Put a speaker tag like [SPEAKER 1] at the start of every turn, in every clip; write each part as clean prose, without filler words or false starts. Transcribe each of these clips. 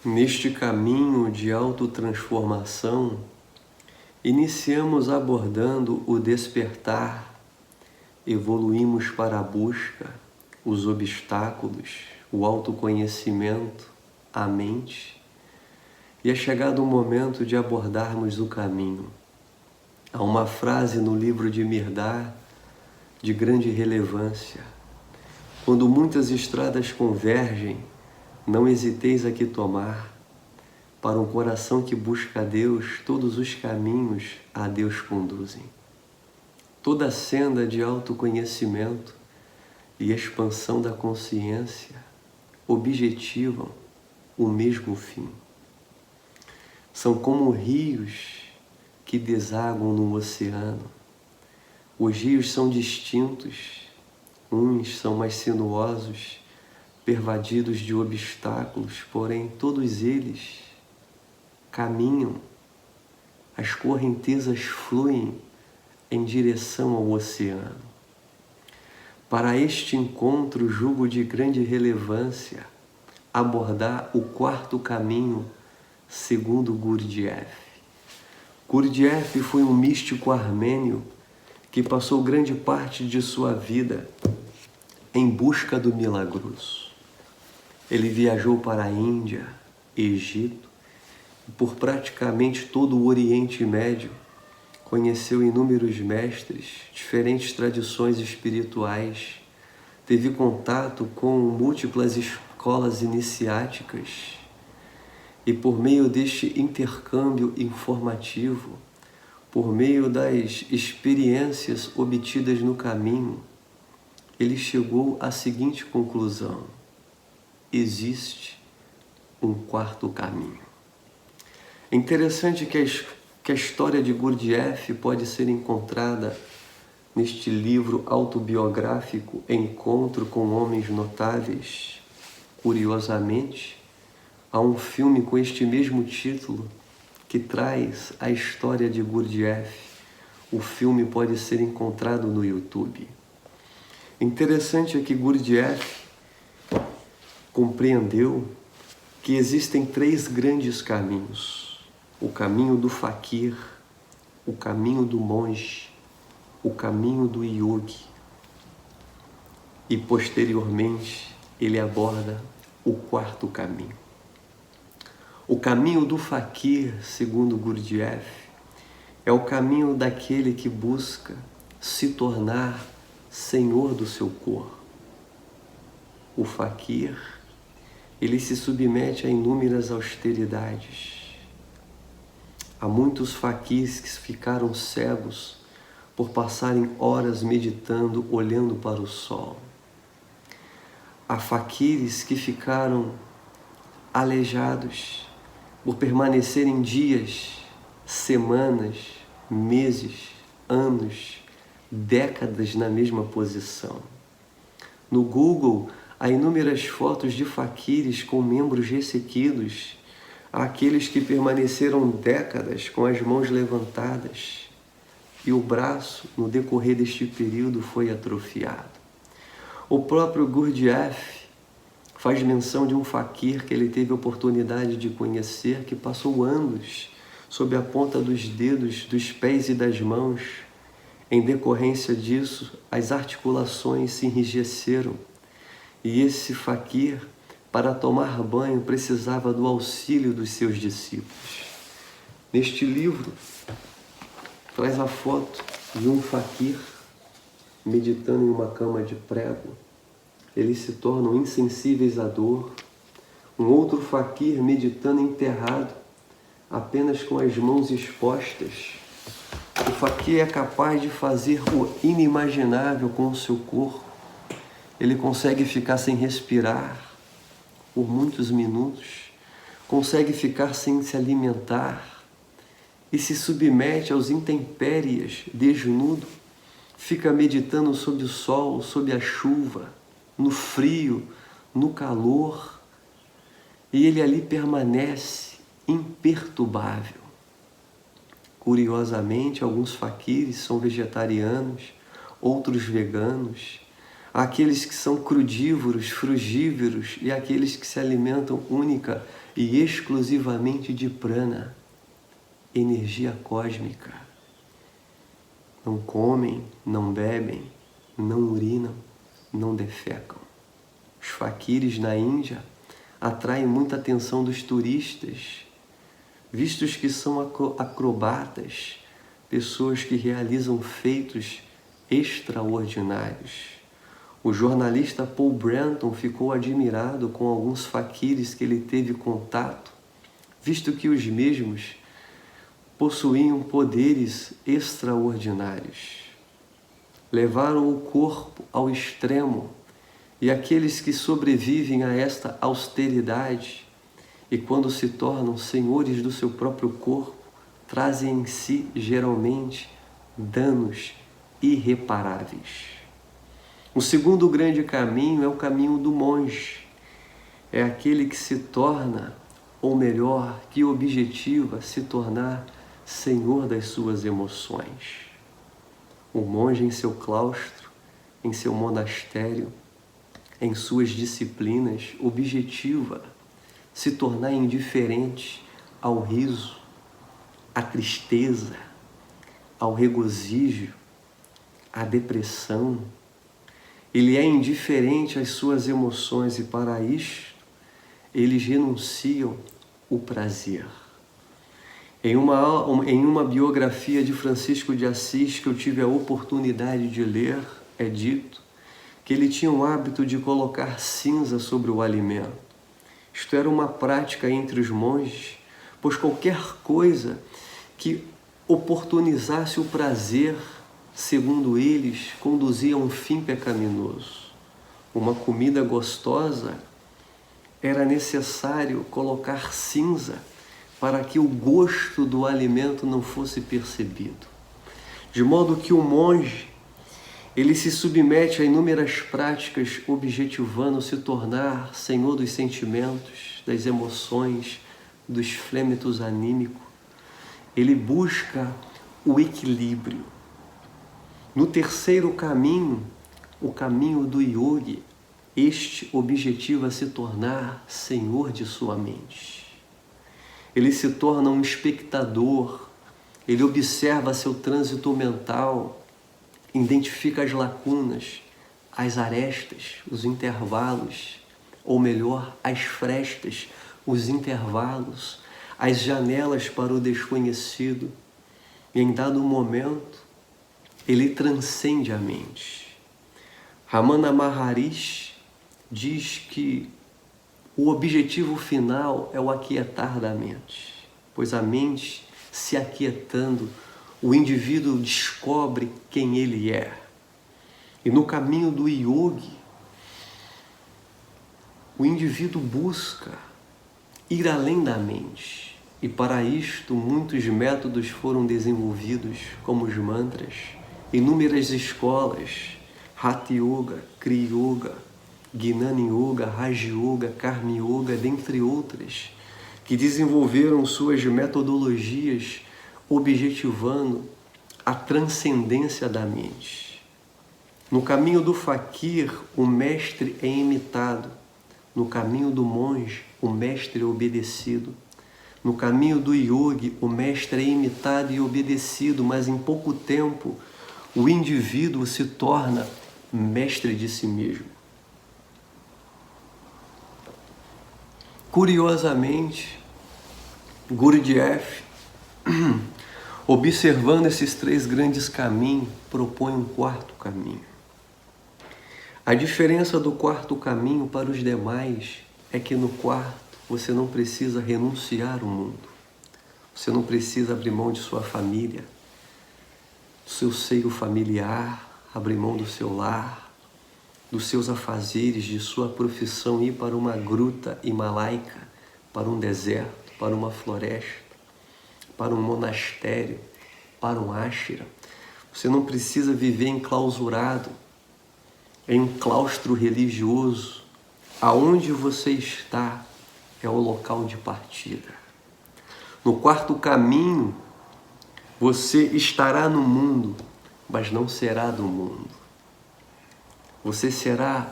[SPEAKER 1] Neste caminho de autotransformação, iniciamos abordando o despertar, evoluímos para a busca, os obstáculos, o autoconhecimento, a mente, e é chegado o momento de abordarmos o caminho. Há uma frase no livro de Mirdhar de grande relevância: quando muitas estradas convergem, não hesiteis a que tomar. Para um coração que busca a Deus, todos os caminhos a Deus conduzem. Toda senda de autoconhecimento e expansão da consciência objetivam o mesmo fim. São como rios que desaguam no oceano. Os rios são distintos, uns são mais sinuosos, pervadidos de obstáculos, porém todos eles caminham, as correntezas fluem em direção ao oceano. Para este encontro, julgo de grande relevância abordar o quarto caminho segundo Gurdjieff. Gurdjieff foi um místico armênio que passou grande parte de sua vida em busca do milagroso. Ele viajou para a Índia, Egito, e por praticamente todo o Oriente Médio, conheceu inúmeros mestres, diferentes tradições espirituais, teve contato com múltiplas escolas iniciáticas e por meio deste intercâmbio informativo, por meio das experiências obtidas no caminho, ele chegou à seguinte conclusão: existe um quarto caminho. É interessante que a história de Gurdjieff pode ser encontrada neste livro autobiográfico Encontro com Homens Notáveis. Curiosamente, há um filme com este mesmo título que traz a história de Gurdjieff. O filme pode ser encontrado no YouTube. Interessante é que Gurdjieff compreendeu que existem três grandes caminhos: o caminho do faquir, o caminho do monge, o caminho do yogi. E posteriormente ele aborda o quarto caminho. O caminho do faquir, segundo Gurdjieff, é o caminho daquele que busca se tornar senhor do seu corpo. O faquir, ele se submete a inúmeras austeridades. Há muitos faquis que ficaram cegos por passarem horas meditando, olhando para o sol. Há faquires que ficaram aleijados por permanecerem dias, semanas, meses, anos, décadas na mesma posição. No Google, há inúmeras fotos de faquires com membros ressequidos, aqueles que permaneceram décadas com as mãos levantadas e o braço, no decorrer deste período, foi atrofiado. O próprio Gurdjieff faz menção de um faquir que ele teve a oportunidade de conhecer, que passou anos sob a ponta dos dedos, dos pés e das mãos. Em decorrência disso, as articulações se enrijeceram e esse faquir, para tomar banho, precisava do auxílio dos seus discípulos. Neste livro, traz a foto de um faquir meditando em uma cama de prego. Eles se tornam insensíveis à dor. Um outro faquir meditando enterrado, apenas com as mãos expostas. O faquir é capaz de fazer o inimaginável com o seu corpo. Ele consegue ficar sem respirar por muitos minutos, consegue ficar sem se alimentar e se submete aos intempéries, desnudo, fica meditando sob o sol, sob a chuva, no frio, no calor, e ele ali permanece imperturbável. Curiosamente, alguns faquires são vegetarianos, outros veganos. àqueles que são crudívoros, frugívoros e àqueles que se alimentam única e exclusivamente de prana, energia cósmica. Não comem, não bebem, não urinam, não defecam. Os faquires na Índia atraem muita atenção dos turistas, vistos que são acrobatas, pessoas que realizam feitos extraordinários. O jornalista Paul Branton ficou admirado com alguns faquires que ele teve contato, visto que os mesmos possuíam poderes extraordinários. Levaram o corpo ao extremo, e aqueles que sobrevivem a esta austeridade e quando se tornam senhores do seu próprio corpo, trazem em si geralmente danos irreparáveis. O segundo grande caminho é o caminho do monge. É aquele que se torna, ou melhor, que objetiva se tornar senhor das suas emoções. O monge em seu claustro, em seu monastério, em suas disciplinas, objetiva se tornar indiferente ao riso, à tristeza, ao regozijo, à depressão. Ele é indiferente às suas emoções e para isto eles renunciam o prazer. Em uma biografia de Francisco de Assis que eu tive a oportunidade de ler, é dito que ele tinha o hábito de colocar cinza sobre o alimento. Isto era uma prática entre os monges, pois qualquer coisa que oportunizasse o prazer, segundo eles, conduzia a um fim pecaminoso. Uma comida gostosa, era necessário colocar cinza para que o gosto do alimento não fosse percebido. De modo que o monge, ele se submete a inúmeras práticas objetivando se tornar senhor dos sentimentos, das emoções, dos flêmetos anímicos. Ele busca o equilíbrio. No terceiro caminho, o caminho do yogi, este objetiva se tornar senhor de sua mente. Ele se torna um espectador, ele observa seu trânsito mental, identifica as lacunas, as arestas, os intervalos, ou melhor, as frestas, os intervalos, as janelas para o desconhecido. E em dado momento, ele transcende a mente. Ramana Maharishi diz que o objetivo final é o aquietar da mente, pois a mente se aquietando, o indivíduo descobre quem ele é. E no caminho do yogi, o indivíduo busca ir além da mente. E para isto, muitos métodos foram desenvolvidos, como os mantras, inúmeras escolas, Hatha Yoga, Kriya Yoga, Gnana Yoga, Raja Yoga, Karma Yoga, dentre outras, que desenvolveram suas metodologias objetivando a transcendência da mente. No caminho do faquir, o mestre é imitado. No caminho do monge, o mestre é obedecido. No caminho do yogi, o mestre é imitado e obedecido, mas em pouco tempo o indivíduo se torna mestre de si mesmo. Curiosamente, Gurdjieff, observando esses três grandes caminhos, propõe um quarto caminho. A diferença do quarto caminho para os demais é que no quarto você não precisa renunciar ao mundo. Você não precisa abrir mão de sua família, do seu seio familiar, abrir mão do seu lar, dos seus afazeres, de sua profissão, ir para uma gruta himalaica, para um deserto, para uma floresta, para um monastério, para um ashram. Você não precisa viver enclausurado em um claustro religioso. Aonde você está é o local de partida. No quarto caminho, você estará no mundo, mas não será do mundo. Você será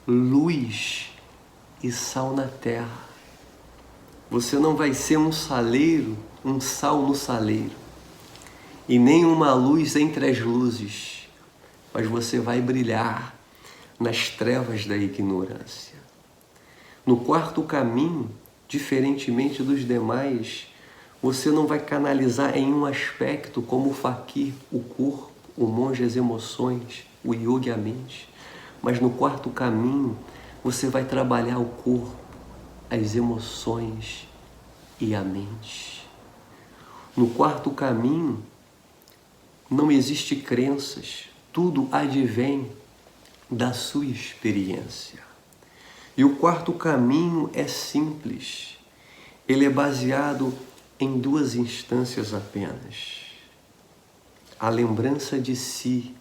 [SPEAKER 1] luz e sal na terra. Você não vai ser um saleiro, um sal no saleiro, e nem uma luz entre as luzes, mas você vai brilhar nas trevas da ignorância. No quarto caminho, diferentemente dos demais, você não vai canalizar em um aspecto como o faquir, o corpo, o monge as emoções, o yogi a mente, mas no quarto caminho você vai trabalhar o corpo, as emoções e a mente. No quarto caminho não existe crenças, tudo advém da sua experiência. E o quarto caminho é simples, ele é baseado em duas instâncias apenas: a lembrança de si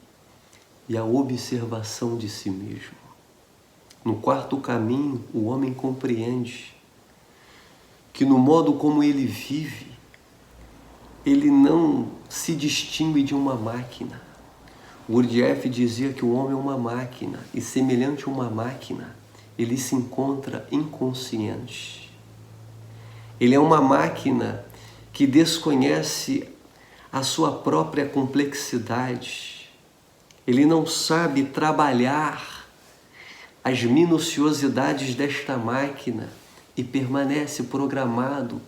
[SPEAKER 1] e a observação de si mesmo. No quarto caminho, o homem compreende que no modo como ele vive, ele não se distingue de uma máquina. Gurdjieff dizia que o homem é uma máquina e, semelhante a uma máquina, ele se encontra inconsciente. Ele é uma máquina que desconhece a sua própria complexidade. Ele não sabe trabalhar as minuciosidades desta máquina e permanece programado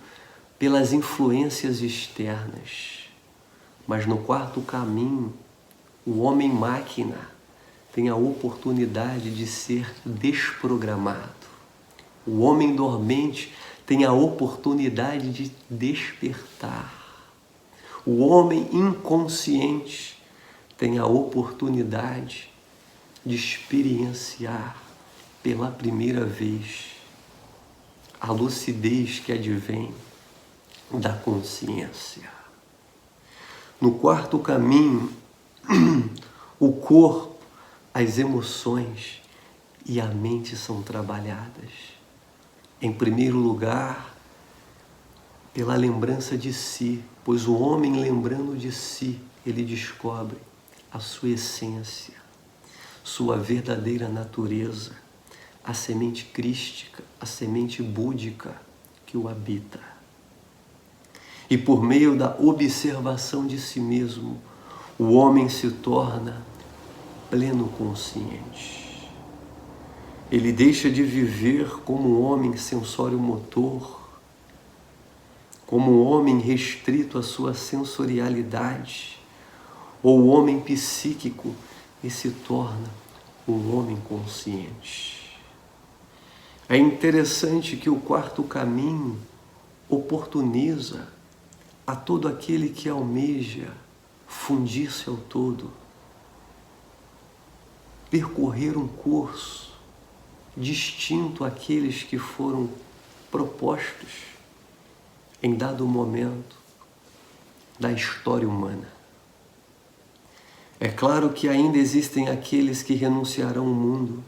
[SPEAKER 1] pelas influências externas. Mas no quarto caminho, o homem-máquina tem a oportunidade de ser desprogramado. O homem dormente tem a oportunidade de despertar. O homem inconsciente tem a oportunidade de experienciar pela primeira vez a lucidez que advém da consciência. No quarto caminho, o corpo, as emoções e a mente são trabalhadas. Em primeiro lugar, pela lembrança de si, pois o homem, lembrando de si, ele descobre a sua essência, sua verdadeira natureza, a semente crística, a semente búdica que o habita. E por meio da observação de si mesmo, o homem se torna pleno consciente. Ele deixa de viver como um homem sensório-motor, como um homem restrito à sua sensorialidade, ou o homem psíquico, e se torna um homem consciente. É interessante que o quarto caminho oportuniza a todo aquele que almeja fundir-se ao todo, percorrer um curso distinto àqueles que foram propostos em dado momento da história humana. É claro que ainda existem aqueles que renunciarão ao mundo,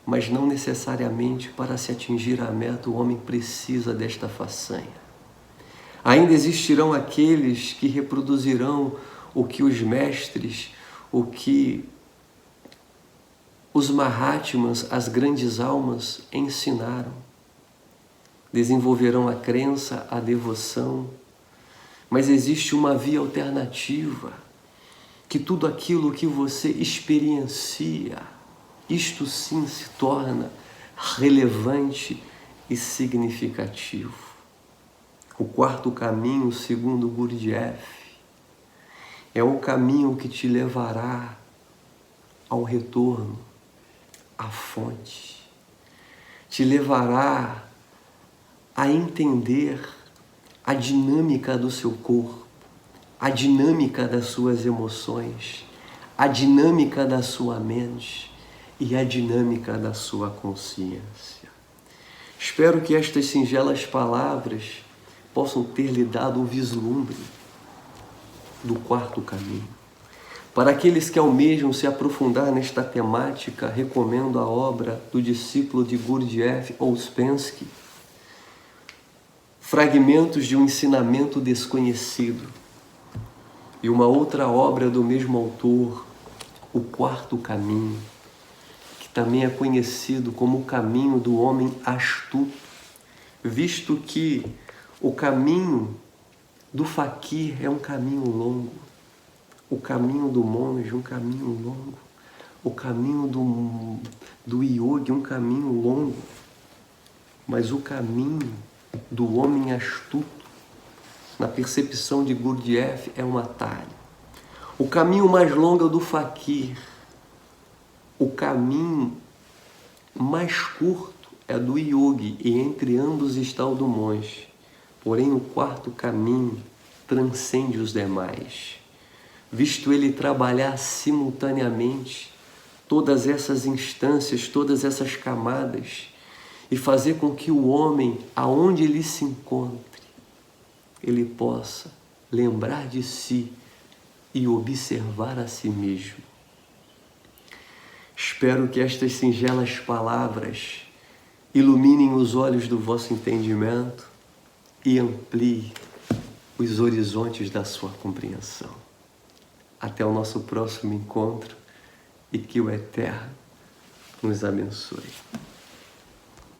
[SPEAKER 1] mas não necessariamente para se atingir a meta o homem precisa desta façanha. Ainda existirão aqueles que reproduzirão o que os mestres, o que os Mahatmas, as grandes almas, ensinaram. Desenvolverão a crença, a devoção, mas existe uma via alternativa, que tudo aquilo que você experiencia, isto sim se torna relevante e significativo. O quarto caminho, segundo Gurdjieff, é o caminho que te levará ao retorno, à fonte. Te levará a entender a dinâmica do seu corpo, a dinâmica das suas emoções, a dinâmica da sua mente e a dinâmica da sua consciência. Espero que estas singelas palavras possam ter lhe dado um vislumbre do quarto caminho. Para aqueles que almejam se aprofundar nesta temática, recomendo a obra do discípulo de Gurdjieff, Ouspensky, Fragmentos de um Ensinamento Desconhecido, e uma outra obra do mesmo autor, O Quarto Caminho, também é conhecido como o caminho do homem astuto, visto que o caminho do faquir é um caminho longo, o caminho do monge um caminho longo, o caminho do yogi um caminho longo, mas o caminho do homem astuto, na percepção de Gurdjieff, é um atalho. O caminho mais longo é o do faquir, o caminho mais curto é do yogi, e entre ambos está o do monge. Porém, o quarto caminho transcende os demais, visto ele trabalhar simultaneamente todas essas instâncias, todas essas camadas, e fazer com que o homem, aonde ele se encontre, ele possa lembrar de si e observar a si mesmo. Espero que estas singelas palavras iluminem os olhos do vosso entendimento e ampliem os horizontes da sua compreensão. Até o nosso próximo encontro e que o Eterno nos abençoe.